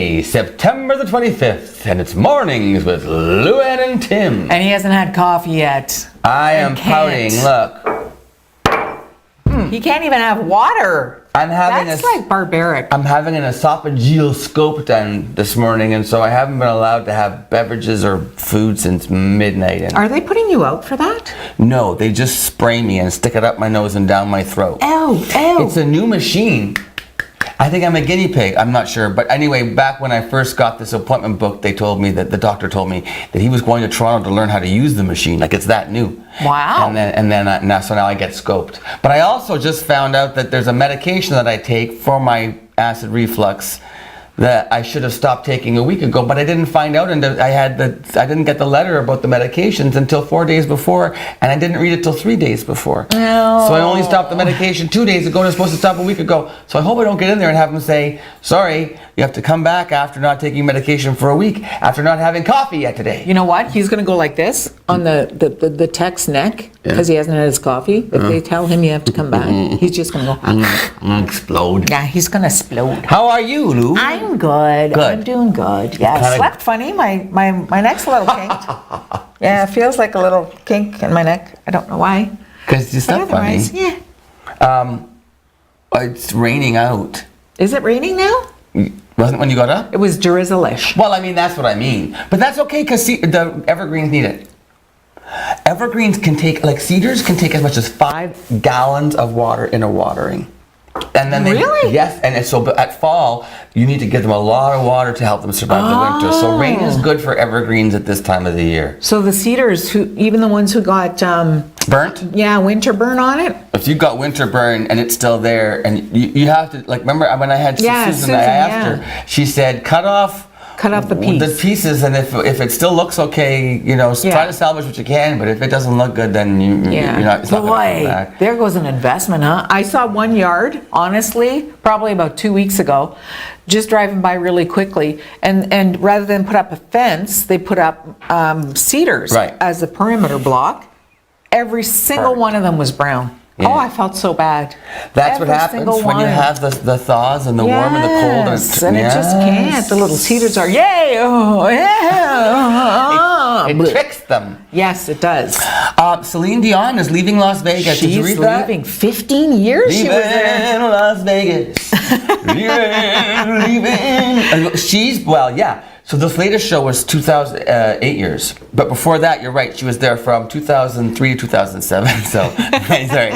Monday, September the 25th, and it's Mornings with Lou-Anne and Tim. And he hasn't had coffee yet. I am pouting, look. He can't even have water. That's like barbaric. I'm having an esophageal scope done this morning, and so I haven't been allowed to have beverages or food since midnight. Are they putting you out for that? No, they just spray me and stick it up my nose and down my throat. Ew. It's a new machine. I think I'm a guinea pig. I'm not sure. But anyway, back when I first got this appointment book, they told me that the doctor told me that he was going to Toronto to learn how to use the machine. Like, it's that new. Wow. And then now I get scoped. But I also just found out that there's a medication that I take for my acid reflux that I should have stopped taking a week ago, but I didn't find out, and I didn't get the letter about the medications until 4 days before, and I didn't read it till 3 days before. No. So I only stopped the medication 2 days ago, and I was supposed to stop a week ago. So I hope I don't get in there and have them say, sorry, you have to come back after not taking medication for a week, after not having coffee yet today. You know what? He's going to go like this on the tech's neck because he hasn't had his coffee. If they tell him you have to come back, he's just going to go. I'm going to explode. Yeah, he's going to explode. How are you, Lou? I'm good. I'm doing good. Yeah, I slept funny. My neck's a little kinked. Yeah, it feels like a little kink in my neck. I don't know why. Because you slept funny. Yeah. It's raining out. Is it raining now? Wasn't when you got up? It was drizzlish. Well, I mean, that's what I mean. But that's okay because the evergreens need it. Evergreens can take, like cedars can take as much as 5 gallons of water in a watering. And then really? Yes, and so but at fall, you need to give them a lot of water to help them survive the winter. So rain is good for evergreens at this time of the year. So the cedars, even the ones who got burnt? Yeah, winter burn on it. If you got winter burn and it's still there, and you have to, like, remember when I had Susan, I asked her, she said, cut off the piece. The pieces, and if it still looks okay, try to salvage what you can. But if it doesn't look good, then it's not going to come back. There goes an investment, huh? I saw one yard, honestly, probably about 2 weeks ago, just driving by really quickly, and rather than put up a fence, they put up cedars as a perimeter block. Every single one of them was brown. Yeah. Oh, I felt so bad. That's what happens when you have the thaws and the warm and the cold. And it just can't. The little cedars are, yay! Oh, yeah! It tricks them. Yes, it does. Celine Dion is leaving Las Vegas. Did you read that? She's leaving. 15 years she was there. Leaving Las Vegas. leaving. Well, yeah. So this latest show was 8 years, but before that, you're right. She was there from 2003 to 2007. So, sorry.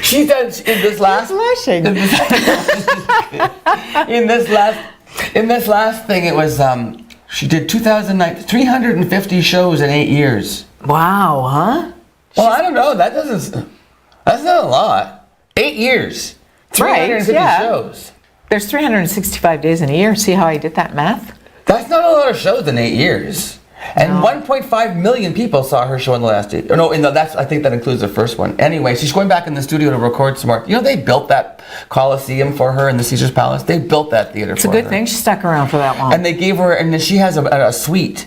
She's done in this last. Blushing. In this last thing, it was she did 350 shows in 8 years. Wow, huh? Well, I don't know. That's not a lot. 8 years. 350 shows. There's 365 days in a year. See how I did that math? That's not a lot of shows in 8 years. And 1.5 million people saw her show in the last 8. I think that includes the first one. Anyway, she's going back in the studio to record some more. They built that Coliseum for her in the Caesars Palace. They built that theater for her. It's a good thing she stuck around for that long. And they gave her, and then she has a suite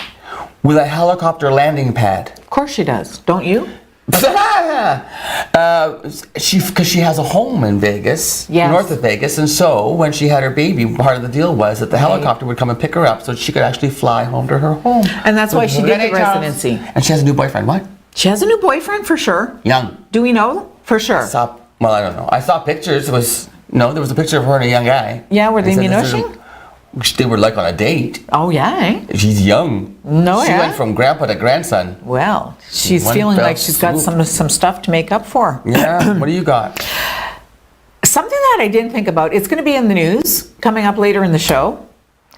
with a helicopter landing pad. Of course she does. Don't you? Because she has a home in Vegas, north of Vegas, and so when she had her baby, part of the deal was that the helicopter would come and pick her up so she could actually fly home to her home. And that's why she did the residency. And she has a new boyfriend. What? She has a new boyfriend for sure. Young. Do we know for sure? I don't know. I saw pictures. There was a picture of her and a young guy. Yeah, were they minushing? They were like on a date. Oh, yeah, eh? She's young. She went from grandpa to grandson. Well, she's feeling like she's got some stuff to make up for. Yeah, what do you got? Something that I didn't think about. It's going to be in the news coming up later in the show.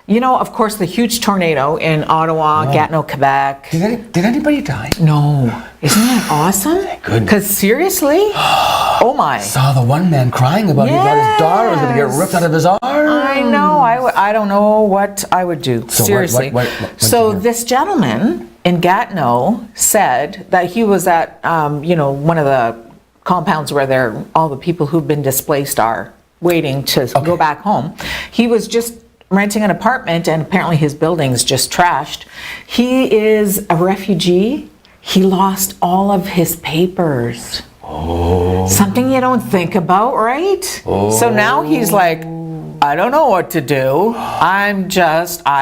Of course, the huge tornado in Ottawa, Gatineau, Quebec. Did anybody die? No. Isn't that awesome? Thank goodness. Because seriously, oh my. Saw the one man crying about his daughter was going to get ripped out of his arm. I know. I don't know what I would do. So seriously. What this gentleman in Gatineau said that he was at, one of the compounds where all the people who've been displaced are waiting to go back home. He was just renting an apartment, and apparently his building's just trashed. He is a refugee. He lost all of his papers. Something you don't think about, right? So now he's like, I don't know what to do. I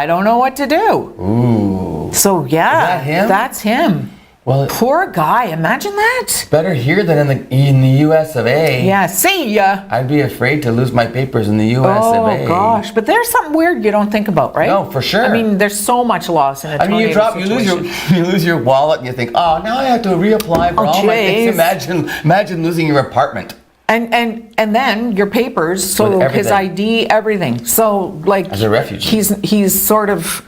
don't know what to do. So yeah, Is that him? that's him. Well, Poor guy, imagine that. better here than in the U.S. of A. Yeah, see ya. I'd be afraid to lose my papers in the U.S. of A. Oh gosh, but there's something weird you don't think about, right? No, for sure. I mean, there's so much loss in a tornado you lose your wallet, and you think, oh, now I have to reapply for all my things. Imagine losing your apartment. And then your papers, so With his ID, everything. So like, As a refugee. he's sort of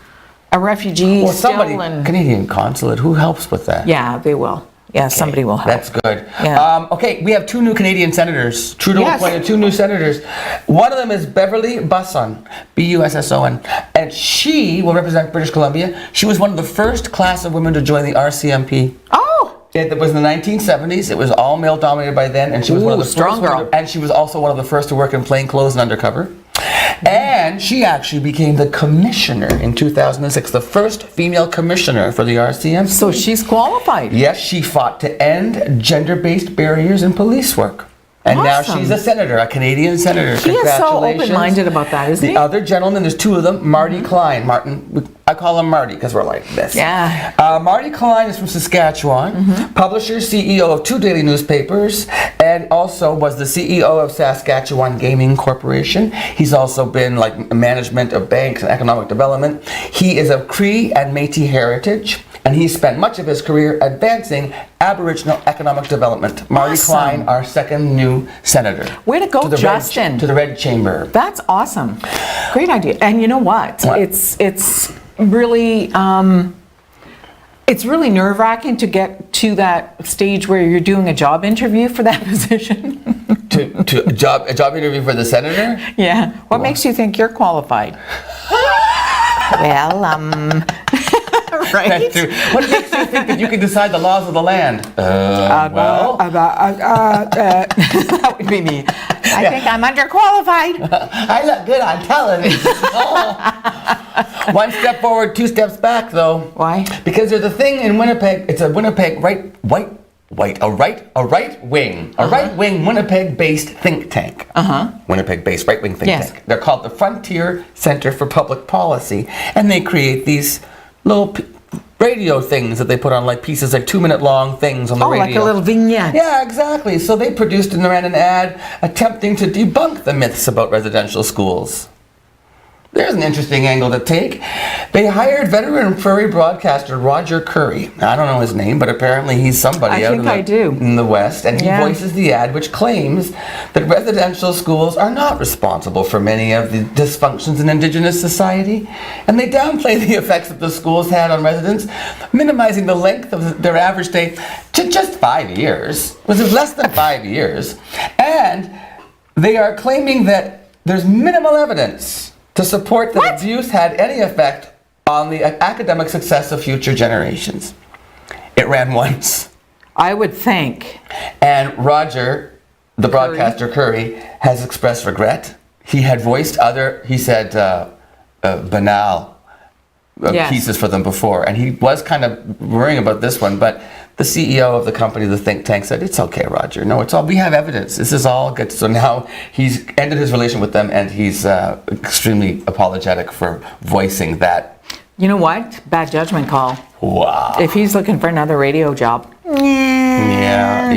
a refugee Well, still. somebody, And Canadian consulate, who helps with that? yeah, they will. Yeah, somebody will help. That's good. Yeah. Okay, we have 2 new Canadian senators. Trudeau Yes. appointed 2 new senators. One of them is Beverly Busson, B-U-S-S-O-N, and she will represent British Columbia. She was one of the first class of women to join the RCMP. Oh, It was in the 1970s. It was all male dominated by then, and she was one of the strong first. girl. And she was also one of the first to work in plain clothes and undercover. And she actually became the commissioner in 2006, the first female commissioner for the RCMP. so she's qualified. Yes, she fought to end gender-based barriers in police work. And now Awesome. she's a senator, a Canadian senator. He is so Congratulations. open-minded about that, isn't he? The other gentleman, there's 2 of them, Marty Klein. I call him Marty because we're like this. Yeah. Marty Klein is from Saskatchewan, publisher, CEO of 2 daily newspapers, and also was the CEO of Saskatchewan Gaming Corporation. He's also been like management of banks and economic development. He is of Cree and Métis heritage, and he spent much of his career advancing Aboriginal economic development. Marty Awesome. Klein, our second new senator. Way to go, the Justin. to the Red Chamber. That's awesome. Great idea. And you know what? What? It's really nerve-wracking to get to that stage where you're doing a job interview for that position. to a job interview for the senator? Yeah. What makes you think you're qualified? Well, right? That's true. What makes you think that you can decide the laws of the land? That would be me. I think I'm underqualified. I look good on television. Oh. 1 step forward, 2 steps back, though. Why? Because there's a thing in Winnipeg. It's a Winnipeg right wing Winnipeg-based think tank. Winnipeg-based right-wing think Yes. tank. They're called the Frontier Center for Public Policy, and they create these little radio things that they put on, like pieces, like 2-minute long things on the radio. Like a little vignette. Yeah, exactly. So they produced and ran an ad attempting to debunk the myths about residential schools. There's an interesting angle to take. They hired veteran prairie broadcaster Roger Curry. I don't know his name, but apparently he's somebody in the West, and he voices the ad, which claims that residential schools are not responsible for many of the dysfunctions in Indigenous society, and they downplay the effects that the schools had on residents, minimizing the length of their average stay to just 5 years. It was less than 5 years, and they are claiming that there's minimal evidence to support that abuse had any effect on the academic success of future generations. It ran once. I would think. And Roger, the broadcaster Curry, has expressed regret. He had voiced he said banal pieces for them before, and he was kind of worrying about this one, but the CEO of the company, the think tank, said, "It's okay, Roger. No, we have evidence. This is all good." So now he's ended his relation with them, and he's extremely apologetic for voicing that. You know what? Bad judgment call. Wow. If he's looking for another radio job. Yeah.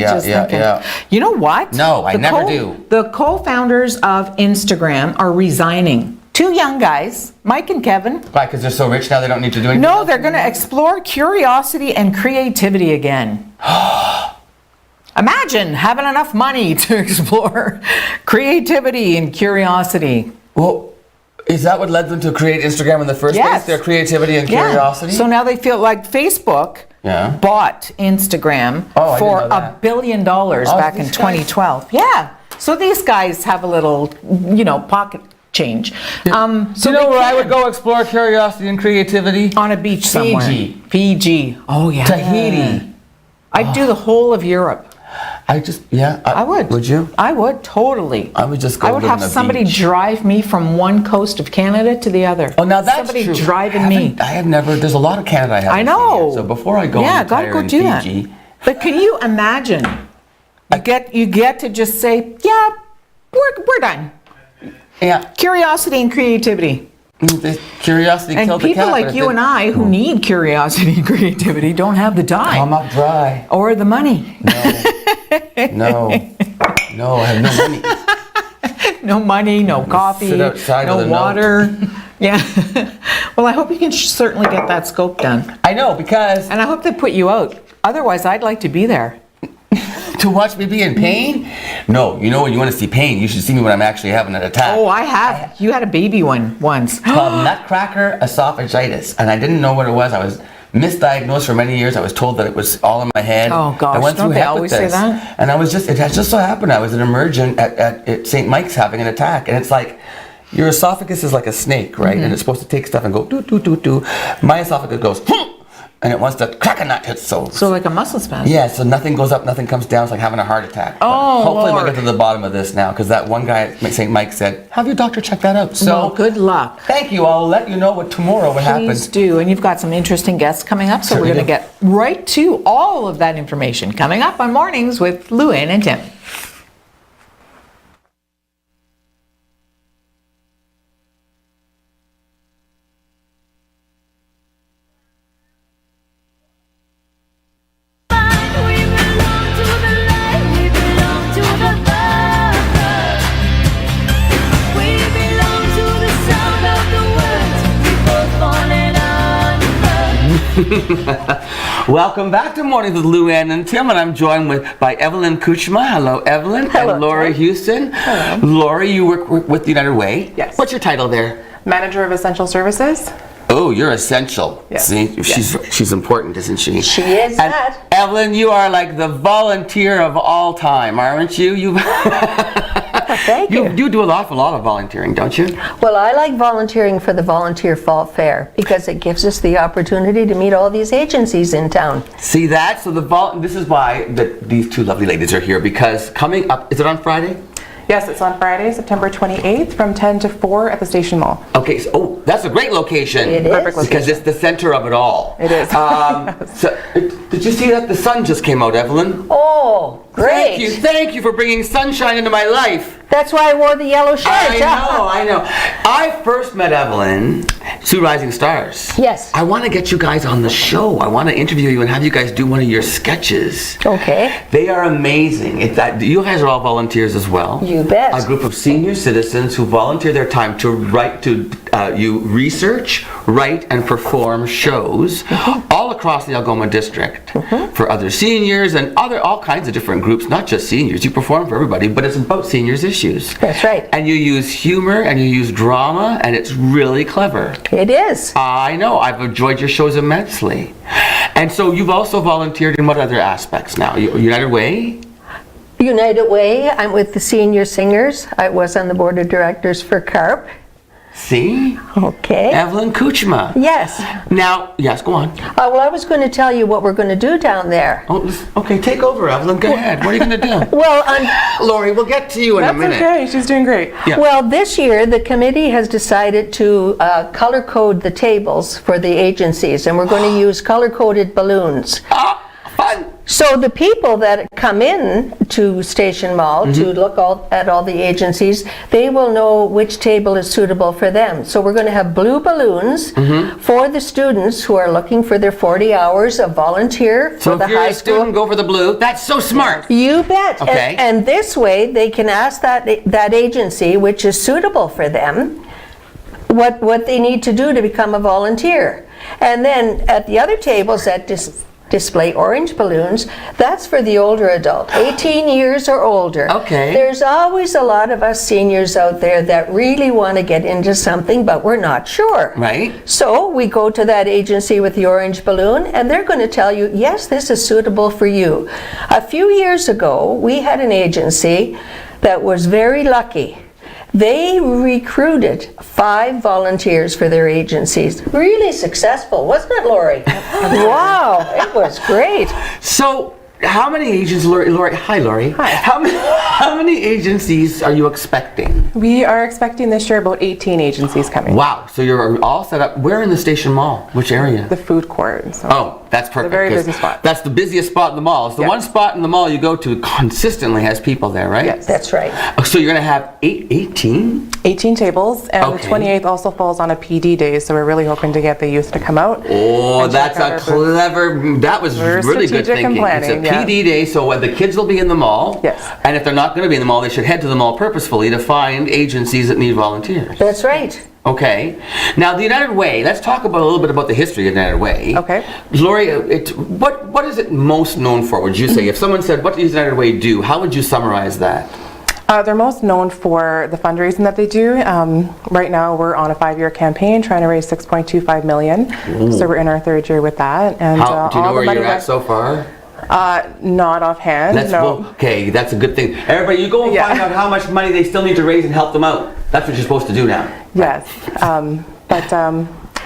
You know what? No, I never do. The co-founders of Instagram are resigning. 2 young guys, Mike and Kevin. Why? Because they're so rich now they don't need to do anything? No, they're going to explore curiosity and creativity again. Imagine having enough money to explore creativity and curiosity. Well, is that what led them to create Instagram in the first place? Their creativity and curiosity? So now they feel like Facebook bought Instagram for $1 billion back in 2012. Yeah. So these guys have a little, pocket change. So where I would go explore curiosity and creativity? On a beach somewhere. Fiji. Oh, yeah. Tahiti. I'd do the whole of Europe. I would. Would you? I would, totally. I would just go I would have somebody drive me from one coast of Canada to the other. Oh, now that's somebody true. driving me. I have never, there's a lot of Canada I haven't I know. seen yet. So before I go gotta go do Fiji. that. But can you imagine You get to just say, yeah, we're done. Yeah. Curiosity and creativity. The curiosity And killed the cat. people like you and I who need curiosity and creativity don't have the time. I'm up dry. Or the money. No, I have no money. No money, no coffee, Sit outside with no a water. Yeah. Well, I hope you can certainly get that scope done. I know, because And I hope they put you out. Otherwise, I'd like to be there. to watch me be in pain? No, you know when you want to see pain, you should see me when I'm actually having an attack. Oh, I have. You had a baby one once. Called nutcracker esophagitis, and I didn't know what it was. I was misdiagnosed for many years. I was told that it was all in my head. Oh, gosh, I went don't through they heck always with say this. that? And it had just so happened I was an emergent at St. Mike's having an attack, and it's like, your esophagus is like a snake, right? And it's supposed to take stuff and go doo doo doo doo. My esophagus goes, and it wants to crack a nut. So like a muscle spasm. yeah, so nothing goes up, nothing comes down. It's like having a heart attack. But Oh, hopefully we'll Lord. get to the bottom of this now, because that one guy at St. Mike said, have your doctor check that out. So Well, good luck. thank you. I'll let you know what tomorrow what Please happens. do. And you've got some interesting guests coming up, so Certainly we're going to do. get right to all of that information coming up on Mornings with Lou-Anne and Tim. We belong to the light, we belong to the purpose. We belong to the sound of the words we both born and unheard. Welcome back to Mornings with Lou-Anne and Tim, and I'm joined by Evelyn Kuchma. Hello, Evelyn. Hello, And Lori Tim. Houston. Hello. Lori, you work with United Way. Yes. What's your title there? Manager of Essential Services. Oh, you're essential. Yes. See, Yes. she's important, isn't she? She is And that. Evelyn, you are like the volunteer of all time, aren't you? You Thank you. you do an awful lot of volunteering, don't you? Well, I like volunteering for the Volunteer Fall Fair because it gives us the opportunity to meet all these agencies in town. See that? So this is why these two lovely ladies are here, because coming up, is it on Friday? Yes, it's on Friday, September 28th from 10 to 4 at the Station Mall. Okay, so, that's a great location. It is. Perfect location. Because it's the center of it all. It is. So, did you see that the sun just came out, Evelyn? Oh, great. Thank you for bringing sunshine into my life. That's why I wore the yellow shirt. I know. I first met Evelyn through Rising Stars. Yes. I want to get you guys on the show. I want to interview you and have you guys do one of your sketches. Okay. They are amazing. You guys are all volunteers as well. You bet. A group of senior citizens who volunteer their time to you research, write, and perform shows all across the Algoma district for other seniors and all kinds of different groups, not just seniors. You perform for everybody, but it's about seniors' issues. That's right. And you use humor and you use drama, and it's really clever. It is. I know. I've enjoyed your shows immensely. And so you've also volunteered in what other aspects now? United Way? United Way, I'm with the senior singers. I was on the board of directors for CARP. See? Okay. Evelyn Kuchma. Yes. Now, yes, go on. Well, I was going to tell you what we're going to do down there. Oh, okay, take over, Evelyn. Go ahead. What are you going to do? Well, Lori, we'll get to you in a That's minute. okay, she's doing great. Yeah. Well, this year, the committee has decided to color code the tables for the agencies, and we're going to use color-coded balloons. Ah, fun. So the people that come in to Station Mall to look at all the agencies, they will know which table is suitable for them. So we're going to have blue balloons for the students who are looking for their 40 hours of volunteer So for the if you're high a school. student, go for the blue. That's so smart. You bet. Okay. And this way, they can ask that agency, which is suitable for them, what they need to do to become a volunteer. And then at the other tables that display orange balloons, that's for the older adult, 18 years or older. Okay. There's always a lot of us seniors out there that really want to get into something, but we're not sure. Right. So we go to that agency with the orange balloon, and they're going to tell you, yes, this is suitable for you. A few years ago, we had an agency that was very lucky. They recruited 5 volunteers for their agencies. Really successful, wasn't it, Lori? Wow, it was great. So how many agents, Lori, hi Lori. Hi. How many agencies are you expecting? We are expecting this year about 18 agencies coming. Wow, so you're all set up. Where in the Station Mall? Which area? The food court. So. Oh, that's perfect. very 'cause busy spot. That's the busiest spot in the mall. It's the Yes. one spot in the mall you go to consistently has people there, right? Yes. That's right. Oh, so you're going to have 18? 18 tables, and Okay. the 28th also falls on a PD day, so we're really hoping to get the youth to come out. Oh, and that's check out a our booth. clever, that was We're really good strategic and thinking. planning, It's a yeah. PD day, so the kids will be in the mall. Yes. And if they're not going to be in the mall, they should head to the mall purposefully to find agencies that need volunteers. That's right. Okay. Now, the United Way, let's talk about a little bit about the history of the United Way. Okay. Lori, what is it most known for, would you say? If someone said, what does the United Way do? How would you summarize that? They're most known for the fundraising that they do. Right now, we're on a 5-year campaign trying to raise $6.25 million. So we're in our 3rd year with that. And How, do you know all the where money you're at that- so far? Not offhand. No. Okay, that's a good thing. Everybody, you go and Yeah. find out how much money they still need to raise and help them out. That's what you're supposed to do now. Yes. But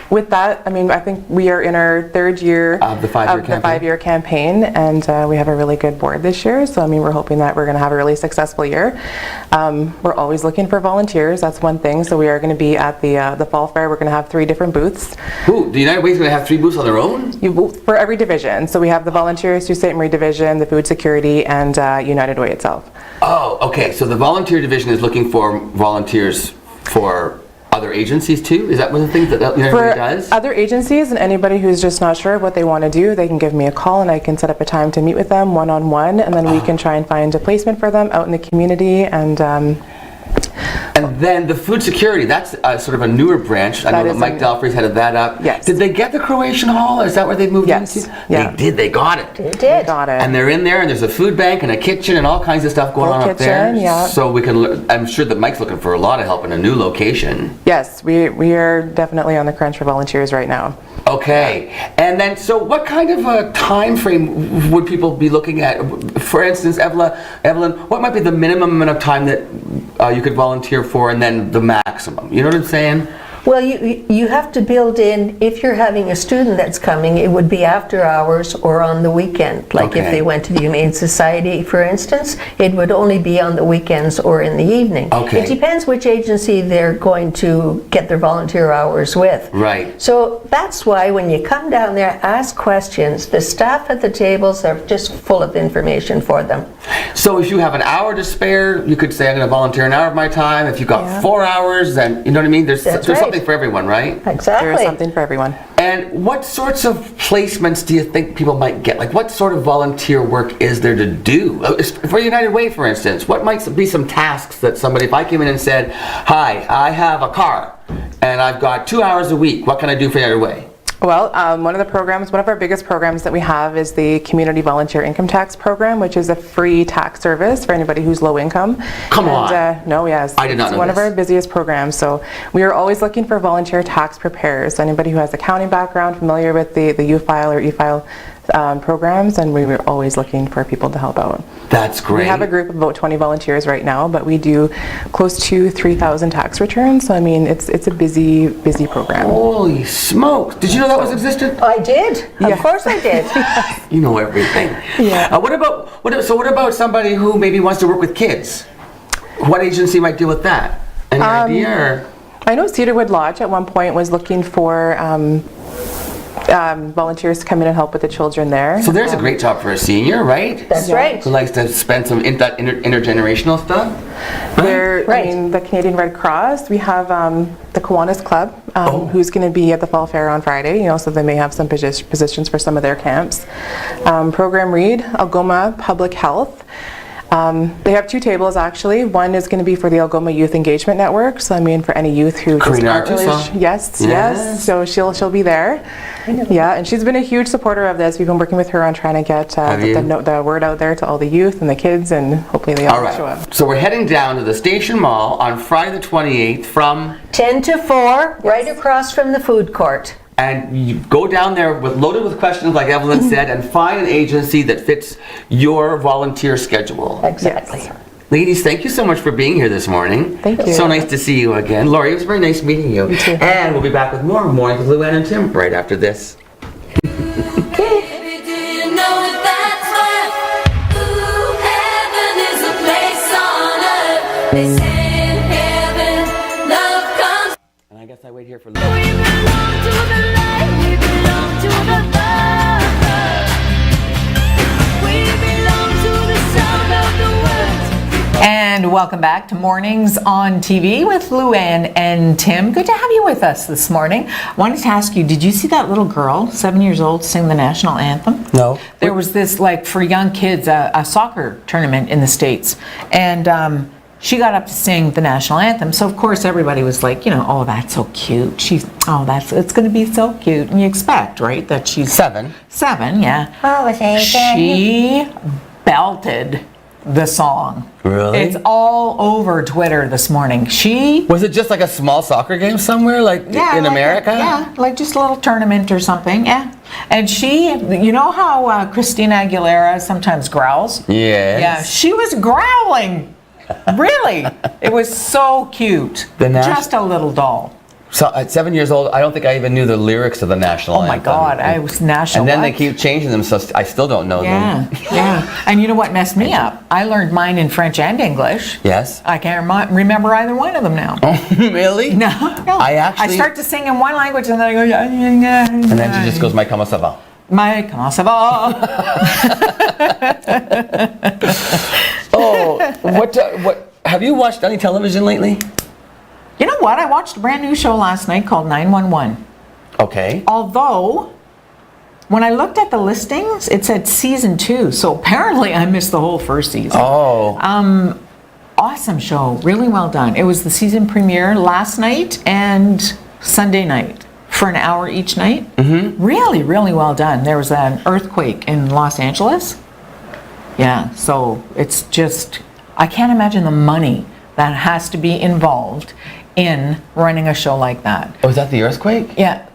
with that, I mean, I think we are in our 3rd year Of the 5-year campaign? 5-year campaign, and we have a really good board this year. So, I mean, we're hoping that we're going to have a really successful year. We're always looking for volunteers. That's one thing. So we are going to be at the Fall Fair. We're going to have 3 different booths Who? The United Way's going to have 3 booths on their own? for every division. So we have the Volunteers Sault Ste Marie division, the Food Security, and United Way itself. Oh, okay. So the volunteer division is looking for volunteers for other agencies too? Is that one of the things that United Way For does? other agencies and anybody who's just not sure what they want to do, they can give me a call and I can set up a time to meet with them one-on-one, and then we can try and find a placement for them out in the community. And then the food security, that's sort of a newer branch. I know That that is Mike a- Delfrey's headed that up. Yes. Did they get the Croatian Hall? Is that where they moved Yes. into? Yeah. They did, they got it. It did. Got it. And they're in there, and there's a food bank and a kitchen and all kinds of stuff going Full on up there. kitchen, yeah. So we can. I'm sure that Mike's looking for a lot of help in a new location. Yes, we are definitely on the crunch for volunteers right now. Okay, and then so what kind of a time frame would people be looking at? For instance, Evelyn, what might be the minimum amount of time that you could volunteer for, and then the maximum? You know what I'm saying? Well, you have to build in, if you're having a student that's coming, it would be after hours or on the weekend. Like if Okay. they went to the Humane Society, for instance, it would only be on the weekends or in the evening. Okay. It depends which agency they're going to get their volunteer hours with. Right. So that's why when you come down there, ask questions. The staff at the tables are just full of information for them. So if you have an hour to spare, you could say, I'm going to volunteer an hour of my time. If you've got Yeah. 4 hours, then, you know what I mean? There's That's something right. for everyone, right? Exactly. There is something for everyone. And what sorts of placements do you think people might get? Like, what sort of volunteer work is there to do? For United Way, for instance, what might be some tasks that somebody, if I came in and said, hi, I have a car, and I've got 2 hours a week, what can I do for United Way? Well, one of our biggest programs that we have is the Community Volunteer Income Tax Program, which is a free tax service for anybody who's low income. Come on. No, yes. I did not It's know one of this. our busiest programs. So we are always looking for volunteer tax preparers. So anybody who has accounting background, familiar with the U-File or E-File programs, and we were always looking for people to help out. That's great. We have a group of about 20 volunteers right now, but we do close to 3,000 tax returns. So I mean, it's a busy program. Holy smokes. Did you know that was existed? I did. Of Yeah. course I did. You know everything. Yeah. What about somebody who maybe wants to work with kids? What agency might deal with that? Any idea? Or? I know Cedarwood Lodge at one point was looking for volunteers to come in and help with the children there. So there's a great job for a senior, right? That's Yeah. right. Who likes to spend some intergenerational stuff? There, Right. I mean, the Canadian Red Cross, we have the Kiwanis Club, who's going to be at the Fall Fair on Friday, so they may have some positions for some of their camps. Program Read, Algoma Public Health. They have 2 tables actually. One is going to be for the Algoma Youth Engagement Network. So I mean, for any youth who just Karina aren't really Artuso. yes. Yes. So she'll be there. Yeah, and she's been a huge supporter of this. We've been working with her on trying to get you? the word out there to all the youth and the kids, and hopefully they all All show up. right. So we're heading down to the Station Mall on Friday the 28th from, 10 to 4, right across from the food court. and you go down there loaded with questions, like Evelyn said, and find an agency that fits your volunteer schedule. Exactly. Ladies, thank you so much for being here this morning. Thank you. So nice to see you again. Lori, it was very nice meeting you. too. And we'll be back with more Mornings with Lou-Anne and Tim right after this. Baby, do you know that that's why They say in heaven, love comes. And I guess I wait here for. We belong to the light, we belong to the love. We belong to the sound of the words. And welcome back to Mornings on TV with Lou-Anne and Tim. Good to have you with us this morning. I wanted to ask you, did you see that little girl, 7 years old, sing the national anthem? No. There was this, like, for young kids, a soccer tournament in the States. And she got up to sing the national anthem. So, of course, everybody was like, you know, oh, that's so cute. It's going to be so cute. And you expect, right, that she's 7. 7, yeah. She belted the song. Really? It's all over Twitter this morning. Was it just like a small soccer game somewhere, like in like America? Yeah, like just a little tournament or something, yeah. And you know how Christina Aguilera sometimes growls? Yes. Yeah, she was growling. Really. It was so cute. Just a little doll. So at 7 years old, I don't think I even knew the lyrics of the national Oh my anthem. God, I was national. And then what? they keep changing them, so I still don't know Yeah, them. yeah. And you know what messed me up? I learned mine in French and English. Yes? I can't remember either one of them now. Really? No. I start to sing in one language and then I go, yeah, yeah, yeah. And then she just goes, "My comment ça va." My comment ça va? Oh, what have you watched any television lately? You know what? I watched a brand new show last night called 911. Okay. Although, when I looked at the listings, it said season 2. So apparently I missed the whole first season. Oh. Awesome show. Really well done. It was the season premiere last night and Sunday night for an hour each night. Mm-hmm. Really, really well done. There was an earthquake in Los Angeles. Yeah, so it's just, I can't imagine the money that has to be involved in running a show like that. Oh, is that the earthquake? Yeah.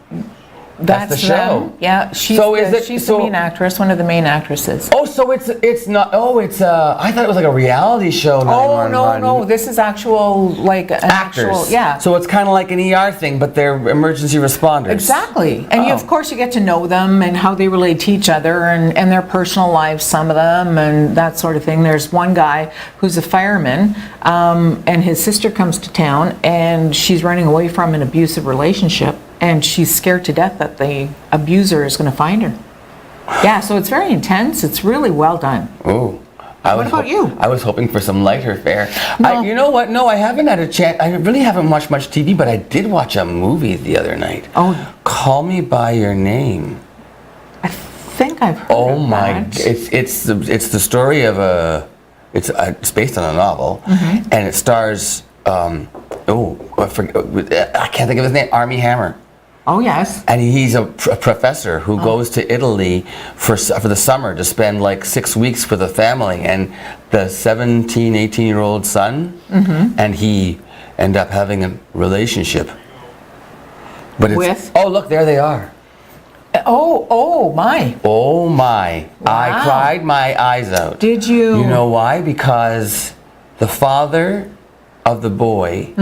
That's the show. them. Yeah, she's, So is it- she's so- the main actress, one of the main actresses. Oh, so it's not. Oh, it's. I thought it was like a reality show. Oh, 911. no, this is actual, like an Actors. actual, yeah. So it's kind of like an ER thing, but they're emergency responders. Exactly. And Oh. of course you get to know them and how they relate to each other and their personal lives, some of them, and that sort of thing. There's one guy who's a fireman, and his sister comes to town and she's running away from an abusive relationship and she's scared to death that the abuser is going to find her. Yeah, so it's very intense. It's really well done. Oh. What about you? I was hoping for some lighter fare. No. You know what? No, I haven't had a chance. I really haven't watched much TV, but I did watch a movie the other night. Oh. Call Me by Your Name. I think I've heard Oh of my! that. It's the story of a. It's based on a novel, Mm-hmm. and it stars. I can't think of his name. Armie Hammer. Oh, yes. And he's a professor who goes to Italy for the summer to spend like 6 weeks with a family and the 17, 18-year-old son, and he end up having a relationship. But it's, With? oh, look, there they are. Oh, my. Oh my, I Wow. cried my eyes out. Did you? You know why? Because the father of the boy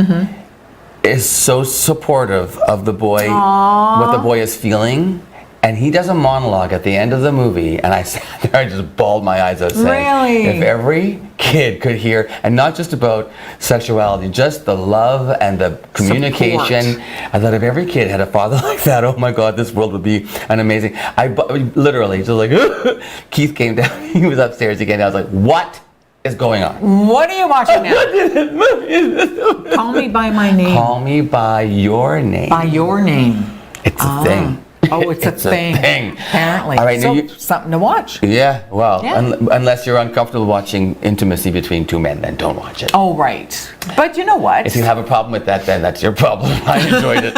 is so supportive of the boy, what the boy is feeling. And he does a monologue at the end of the movie, and I sat there, I just bawled my eyes out saying, Really? if every kid could hear, and not just about sexuality, just the love and the communication. I thought if every kid had a father like that, oh my God, this world would be an amazing. Literally, just like, Keith came down, he was upstairs, he came down, I was like, what is going on? What are you watching now? Call Me by My Name. Call Me by Your Name. By Your Name. It's a thing. Oh, it's a thing. Apparently. All right, so, now you- something to watch. Yeah, well, Yeah. unless you're uncomfortable watching intimacy between two men, then don't watch it. Oh, right. But you know what? If you have a problem with that, then that's your problem. I enjoyed it.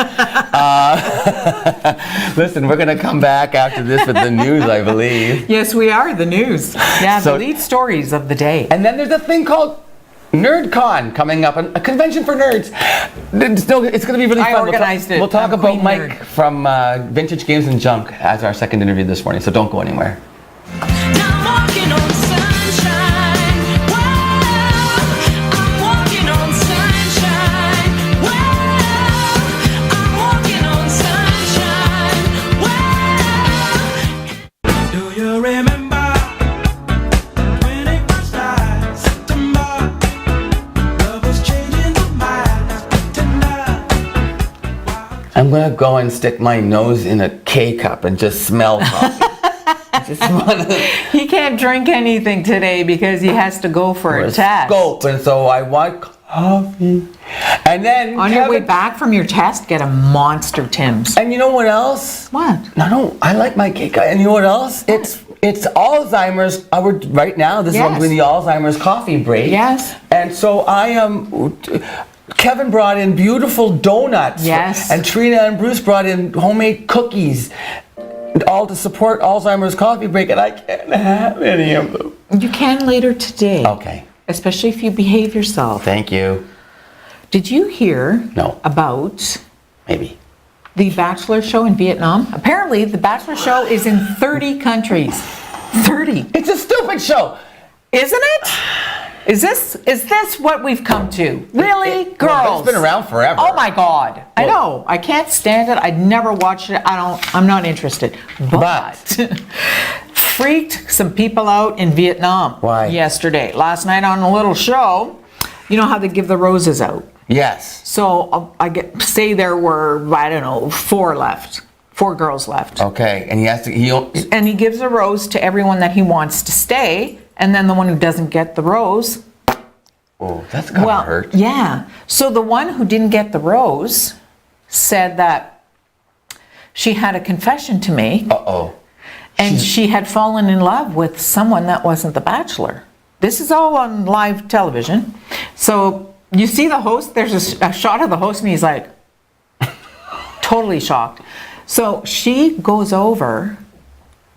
Listen, we're going to come back after this with the news, I believe. Yes, we are the news. Yeah, So- the lead stories of the day. And then there's a thing called NerdCon coming up, a convention for nerds. It's going to be really I fun. organized it. We'll talk I'm about Queen Mike Nerd. from Vintage Games and Junk as our second interview this morning, so don't go anywhere. Now I'm walking on sunshine. Wow, I'm walking on sunshine. Wow, I'm walking on sunshine. Wow. Do you remember when it was last September? Love was I'm gonna go and stick my nose in a K-cup and just smell coffee. Just wanna He can't drink anything today because he has to go for a test. scope, and so I want coffee. And then On your way back from your test, get a monster Tim's. And you know what else? What? No, I like my cake. And you know what else? It's Alzheimer's. Right now, this is Yes. I'm doing the Alzheimer's coffee break. Yes. And so I am. Kevin brought in beautiful donuts. Yes. And Trina and Bruce brought in homemade cookies, all to support Alzheimer's coffee break, and I can't have any of them. You can later today. Okay. Especially if you behave yourself. Thank you. Did you hear No. about Maybe. the Bachelor show in Vietnam? Apparently, the Bachelor show is in 30 countries. 30. It's a stupid show. Isn't it? Is this what we've come to? Really? Girls. Well, it's been around forever. Oh my God. I know. I can't stand it. I'd never watched it. I'm not interested. But freaked some people out in Vietnam. Why? Yesterday. Last night on a little show, you know how they give the roses out. Yes. So say there were, I don't know, 4 left. 4 girls left. Okay. And he has to. And he gives a rose to everyone that he wants to stay, and then the one who doesn't get the rose. Oh, that's gotta hurt. Yeah. So the one who didn't get the rose said that she had a confession to make, Uh-oh. and she had fallen in love with someone that wasn't the Bachelor. This is all on live television. So you see the host, there's a shot of the host, and he's like, totally shocked. So she goes over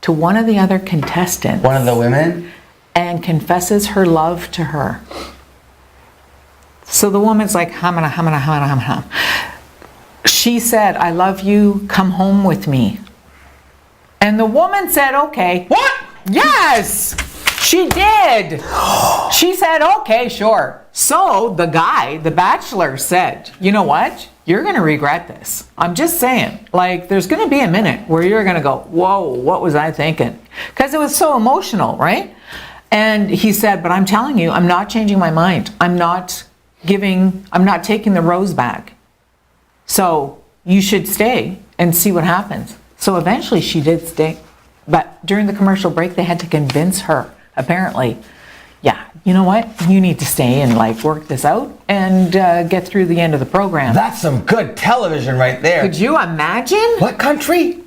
to one of the other contestants. One of the women? And confesses her love to her. So the woman's like, hamana. She said, I love you, come home with me. And the woman said, okay. What? Yes, she did. She said, okay, sure. So the guy, the Bachelor, said, you know what? You're going to regret this. I'm just saying, like, there's going to be a minute where you're going to go, whoa, what was I thinking? Because it was so emotional, right? And he said, but I'm telling you, I'm not changing my mind. I'm not taking the rose back. So you should stay and see what happens. So eventually she did stay. But during the commercial break, they had to convince her, apparently, yeah, you know what? You need to stay and like work this out and get through the end of the program. That's some good television right there. Could you imagine? What country?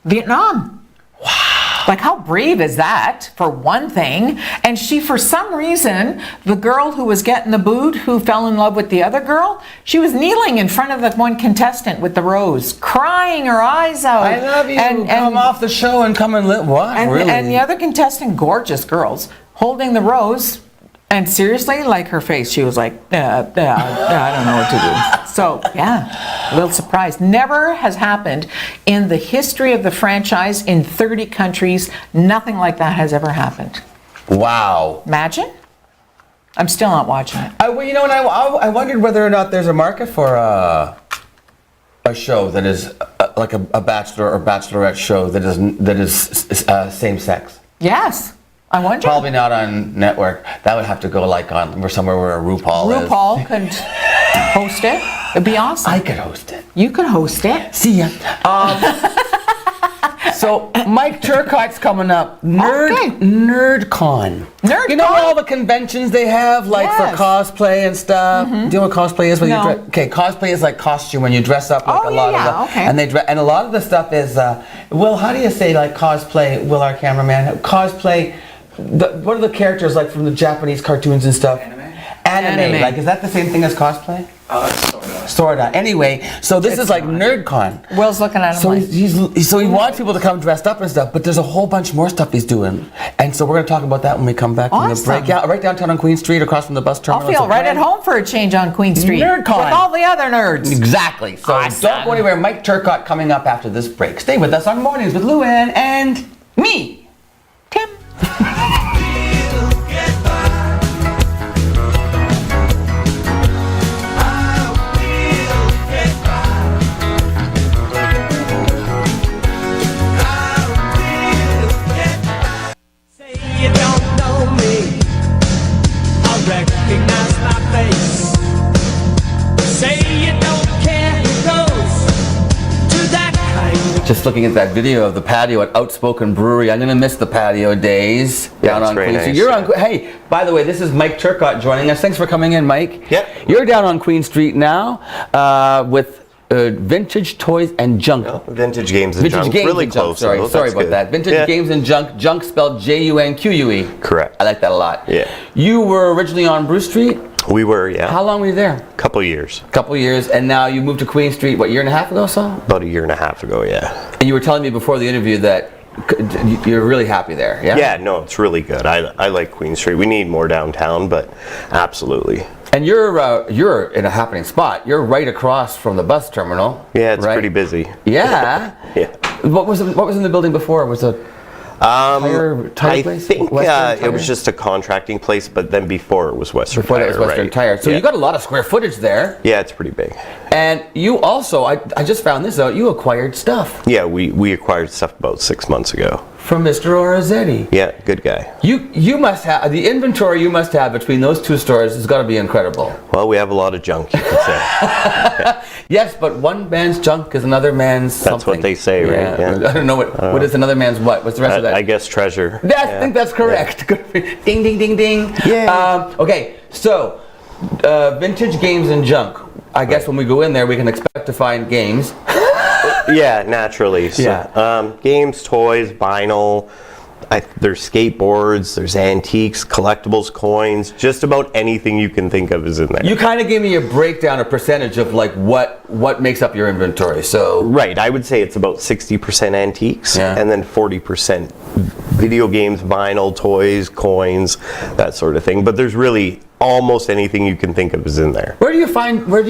Vietnam. Wow. Like, how brave is that, for one thing? And she, for some reason, the girl who was getting the boot, who fell in love with the other girl, she was kneeling in front of the one contestant with the rose, crying her eyes out. I love you. Come off the show and come and live. What? Really? And the other contestant, gorgeous girls, holding the rose. And seriously, like her face, she was like, I don't know what to do. So, yeah, a little surprised. Never has happened in the history of the franchise in 30 countries. Nothing like that has ever happened. Wow. Imagine? I'm still not watching it. Well, you know, and I wondered whether or not there's a market for a show that is like a bachelor or bachelorette show that is same sex. Yes. I wonder. Probably not on network. That would have to go like on somewhere where a RuPaul is. RuPaul could host it. It'd be awesome. I could host it. You could host it. See ya. So Mike Turcotte's coming up. NerdCon. NerdCon. You know all the conventions they have, like Yes. for cosplay and stuff. Do you know what cosplay is? When No. okay, cosplay is like costume when you dress up like Oh, a lot yeah, of the, okay. and and a lot of the stuff is. Will, how do you say like cosplay? Will, our cameraman, cosplay. What are the characters like from the Japanese cartoons and stuff? Anime. Like, is that the same thing as cosplay? Sorta. Anyway, so this is like NerdCon. Will's looking at him So like, he wants people to come dressed up and stuff, but there's a whole bunch more stuff he's doing, and so we're going to talk about that when we come back from the Awesome. break. Yeah, right downtown on Queen Street, across from the bus terminal. I'll feel right at home for a change on Queen Street. NerdCon. With all the other nerds. Exactly. So Awesome. don't go anywhere. Mike Turcotte coming up after this break. Stay with us on Mornings with Lou-Anne and me, Tim. You don't know me, I recognize my face. Say you don't care who goes Just looking at that video of the patio at Outspoken Brewery. I'm going to miss the patio days down it's on very Queen Street. nice, You're yeah. on. Hey, by the way, this is Mike Turcotte joining us. Thanks for coming in, Mike. Yeah. You're down on Queen Street now with Vintage Toys and Junk. Vintage Games and Vintage Junk. Games Really and Junk. close. Sorry though. about That's good. that. Vintage Yeah. Games and Junk. Junk spelled Junque. Correct. I like that a lot. Yeah. You were originally on Bruce Street. We were, yeah. How long were you there? Couple years. Couple years, and now you moved to Queen Street. What, year and a half ago, so? About a year and a half ago, yeah. And you were telling me before the interview that you're really happy there. Yeah. Yeah, no, it's really good. I like Queen Street. We need more downtown, but absolutely. And you're in a happening spot. You're right across from the bus terminal. Yeah, it's right? pretty busy. Yeah. Yeah. What was in the building before? Was it tire I place? think Western it was Tire? just a contracting place, but then before it was Western Before Tire. that was Western right? Tire. So yeah. you got a lot of square footage there. Yeah, it's pretty big. And you also, I just found this out. You acquired stuff Yeah, we acquired stuff about 6 months ago. from Mr. Orazetti. Yeah, good guy. You must have the inventory you must have between those two stores has got to be incredible. Well, we have a lot of junk, you could say. Yes, but one man's junk is another man's something. That's what they say, right? Yeah. I don't know what is another man's what? What's the rest of that? I guess treasure. I think that's correct. Ding, ding, ding, ding. Yeah. Okay, so Vintage Games and Junk. I guess when we go in there, we can expect to find games. Yeah, naturally. So, games, toys, vinyl. There's skateboards, there's antiques, collectibles, coins, just about anything you can think of is in there. You kind of gave me a breakdown, a percentage of like what makes up your inventory. So Right, I would say it's about 60% antiques and then 40% video games, vinyl, toys, coins, that sort of thing. But there's really almost anything you can think of is in there. where do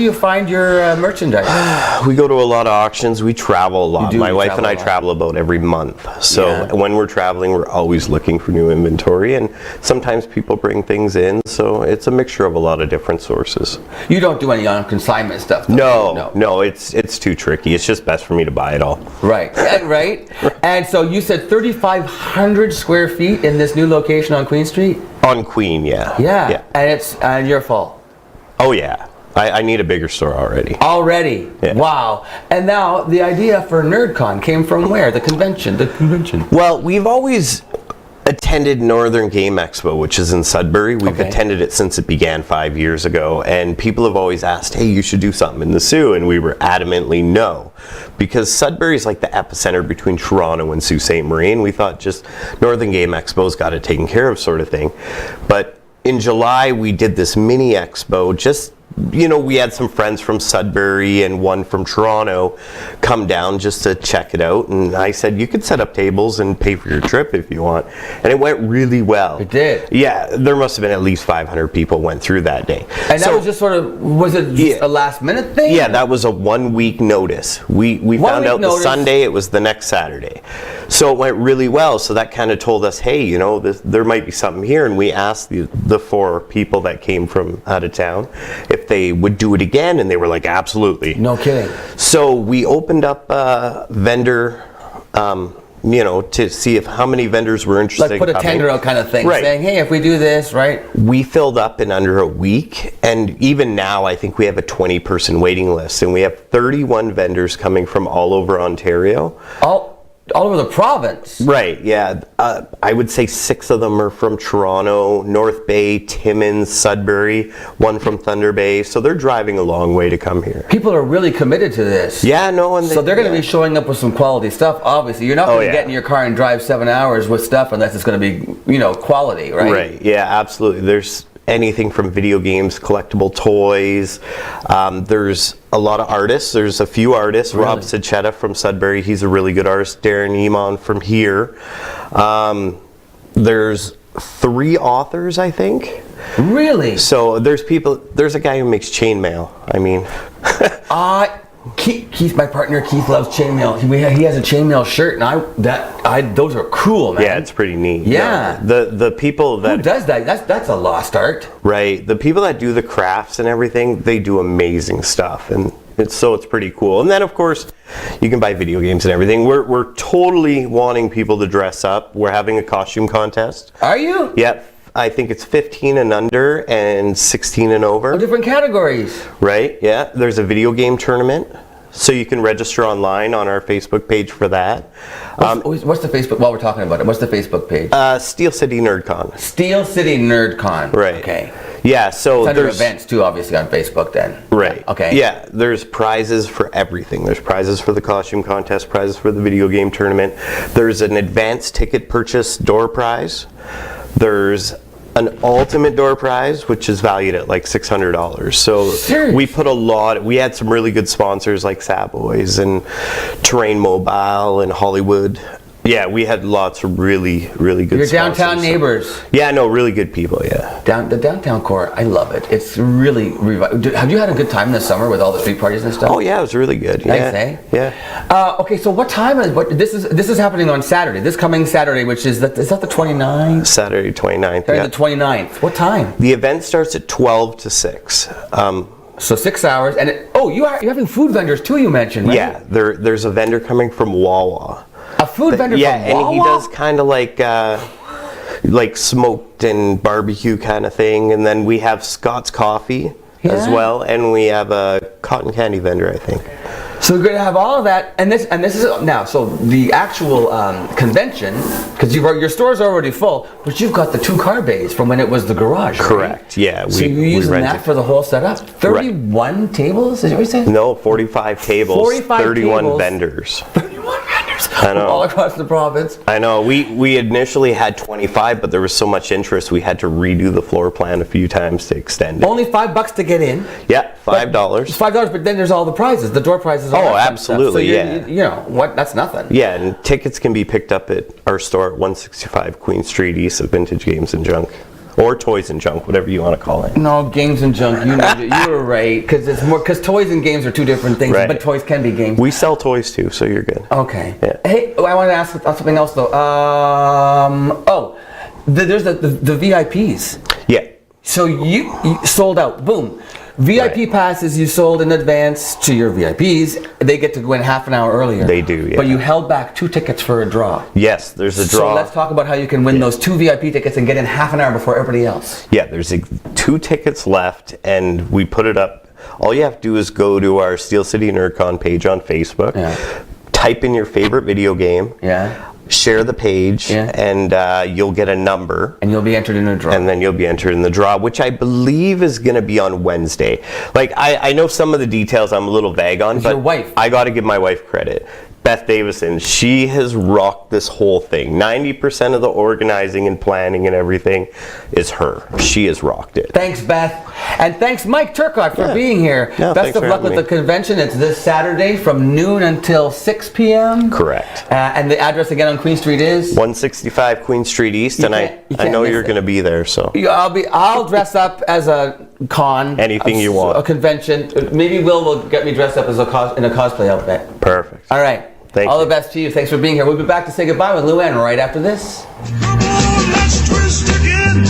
you find your merchandise? We go to a lot of auctions. We travel a lot. My wife and I travel a lot. travel about every month. So when we're traveling, we're always looking for new inventory. And sometimes people bring things in. So it's a mixture of a lot of different sources. You don't do any on consignment stuff. though, No, it's too tricky. It's just best for me to buy it all. Right, right. And so you said 3,500 square feet in this new location on Queen Street? On Queen, yeah. Yeah. And it's your fault. Oh, yeah. I need a bigger store already. Already? Yeah. Wow. And now the idea for NerdCon came from where? The convention. Well, we've always attended Northern Game Expo, which is in Sudbury. We've attended it since it began 5 years ago, and people have always asked, hey, you should do something in the Sioux, and we were adamantly no. Because Sudbury is like the epicenter between Toronto and Sault Ste. Marie, and we thought just Northern Game Expo's got it taken care of sort of thing. But in July, we did this mini expo, just we had some friends from Sudbury and one from Toronto come down just to check it out. And I said, you could set up tables and pay for your trip if you want. And it went really well. It did? Yeah, there must have been at least 500 people went through that day. And that was just was it just a last minute thing? Yeah, that was a 1 week notice. We found out the Sunday, it was the next Saturday. So it went really well. So that kind of told us, hey, there might be something here. And we asked the 4 people that came from out of town if they would do it again, and they were like, absolutely. No kidding. So we opened up a vendor, to see how many vendors were interested. Like put in a coming. tender out kind of thing, Right. saying, hey, if we do this, right? We filled up in under a week, and even now I think we have a 20-person waiting list, and we have 31 vendors coming from all over Ontario. All over the province. Right, yeah. I would say 6 of them are from Toronto, North Bay, Timmins, Sudbury, one from Thunder Bay. So they're driving a long way to come here. People are really committed to this. Yeah, no, and So they're going to be showing up with some quality stuff, obviously. You're not going to get in your car and drive 7 hours with stuff unless it's going to be, quality, right? Right, yeah, absolutely. There's anything from video games, collectible toys. There's a lot of artists. There's a few artists. Really? Rob Sachetta from Sudbury, he's a really good artist. Darren Emon from here. There's 3 authors, I think. Really? So there's a guy who makes chainmail. I mean... Keith, my partner, Keith loves chainmail. He has a chainmail shirt, and those are cool, man. Yeah, it's pretty neat. Yeah. The people that... Who does that? That's a lost art. Right. The people that do the crafts and everything, they do amazing stuff, and it's pretty cool. And then, of course, you can buy video games and everything. We're totally wanting people to dress up. We're having a costume contest. Are you? Yep. I think it's 15 and under and 16 and over. Different categories. Right, yeah. There's a video game tournament. So you can register online on our Facebook page for that. What's the Facebook, while we're talking about it, what's the Facebook page? SteelCity NerdCon. SteelCity NerdCon. Right. Okay. Yeah, so It's under there's events too, obviously, on Facebook then. Right. Okay. Yeah, there's prizes for everything. There's prizes for the costume contest, prizes for the video game tournament. There's an advanced ticket purchase door prize. There's an ultimate door prize, which is valued at like $600. So Seriously? we had some really good sponsors like Savoys and Terrain Mobile and Hollywood. Yeah, we had lots of really, really good Your sponsors. downtown neighbors. Yeah, no, really good people, yeah. The downtown core, I love it. It's really, have you had a good time this summer with all the street parties and stuff? Oh yeah, it was really good. Nice, Yeah. eh? Yeah. Okay, so what time this is happening on Saturday, this coming Saturday, which is that the 29th? Saturday 29th. Saturday Yeah. the 29th. What time? The event starts at 12 to 6. So 6 hours, and you're having food vendors too, you mentioned, right? Yeah, there's a vendor coming from Wawa. A food vendor Yeah, from Wawa? and he does kind of like smoked and barbecue kind of thing. And then we have Scott's Coffee as Yeah. well, and we have a cotton candy vendor, I think. So we're going to have all of that, and this is now. So the actual convention, because your store's already full, but you've got the 2 car bays from when it was the garage. Right? Correct. Yeah. So you're using rented. that for the whole setup. 31 tables. Is that what you said? No, 45 tables. 45 31 tables. vendors. 31 vendors. I know. All across the province. I know. We initially had 25, but there was so much interest, we had to redo the floor plan a few times to extend it. Only $5 to get in. Yeah, $5. It's $5, but then there's all the prizes, the door prizes. all Oh, that kind of stuff. absolutely, So yeah. You know what? That's nothing. Yeah, and tickets can be picked up at our store at 165 Queen Street East of Vintage Games and Junk. Or Toys and Junk, whatever you want to call it. No, games and junk. You know, you were right, because toys and games are 2 different things. Right. But toys can be games. We sell toys too, so you're good. Okay. Yeah. Hey, I want to ask something else though. There's the VIPs. Yeah. So you sold out. Boom. VIP Right. passes you sold in advance to your VIPs. They get to go in half an hour earlier. They do, yeah. But you held back 2 tickets for a draw. Yes, there's a draw. So let's talk about how you can win those 2 VIP tickets and get in half an hour before everybody else. Yeah, there's 2 tickets left, and we put it up. All you have to do is go to our SteelCity NerdCon page on Facebook, Yeah. type in your favorite video game, Yeah. share the page, Yeah. and you'll get a number. And you'll be entered in a draw. And then you'll be entered in the draw, which I believe is going to be on Wednesday. Like, I know some of the details I'm a little vague on, It's but your wife. I got to give my wife credit. Beth Davison, she has rocked this whole thing. 90% of the organizing and planning and everything is her. She has rocked it. Thanks, Beth. And thanks, Mike Turcotte, for being here. No, Best thanks of for luck with having the me. convention. It's this Saturday from noon until 6 p.m. Correct. And the address again on Queen Street is? 165 Queen Street East, and you I can't know miss you're it. going to be there, so. I'll dress up as a con. Anything you want. A convention. Maybe will get me dressed up as in a cosplay outfit. Perfect. All right. Thank All you. the best to you. Thanks for being here. We'll be back to say goodbye with Lou-Anne right after this. Come on, let's twist again,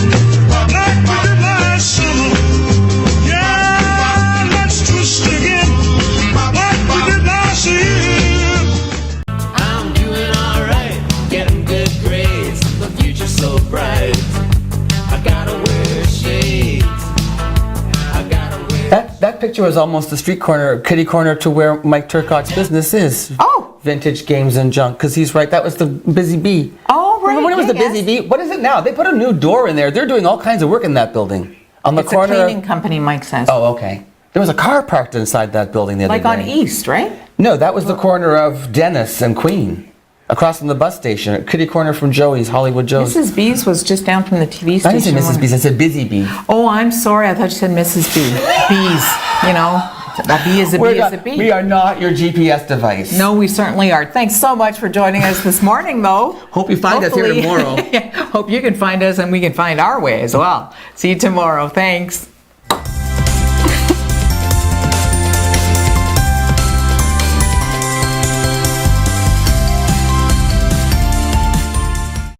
like we did last summer. Yeah, let's twist again, like we did last year. I'm doing alright, getting good grades, the future's so bright. I gotta wear shades. I gotta wear. That picture was almost the street corner, kitty corner to where Mike Turcotte's business is. Oh. Vintage Games and Junk, because he's right. That was the Busy Bee. Oh, right. Remember when it was yeah, the Busy yes. Bee? What is it now? They put a new door in there. They're doing all kinds of work in that building. On the It's a corner. cleaning company, Mike says. Oh, okay. There was a car parked inside that building the other Like day. on East, right? No, that was the corner of Dennis and Queen. Across from the bus station, kitty corner from Joey's, Hollywood Joe's. Mrs. B's was just down from the TV station. I didn't say Mrs. B's, I said Busy Bee. Oh, I'm sorry. I thought you said Mrs. B. Bees, you know. A bee is a bee is a bee. We are not your GPS device. No, we certainly are. Thanks so much for joining us this morning, though. Hope you find us here Hopefully- tomorrow. Hope you can find us and we can find our way as well. See you tomorrow. Thanks.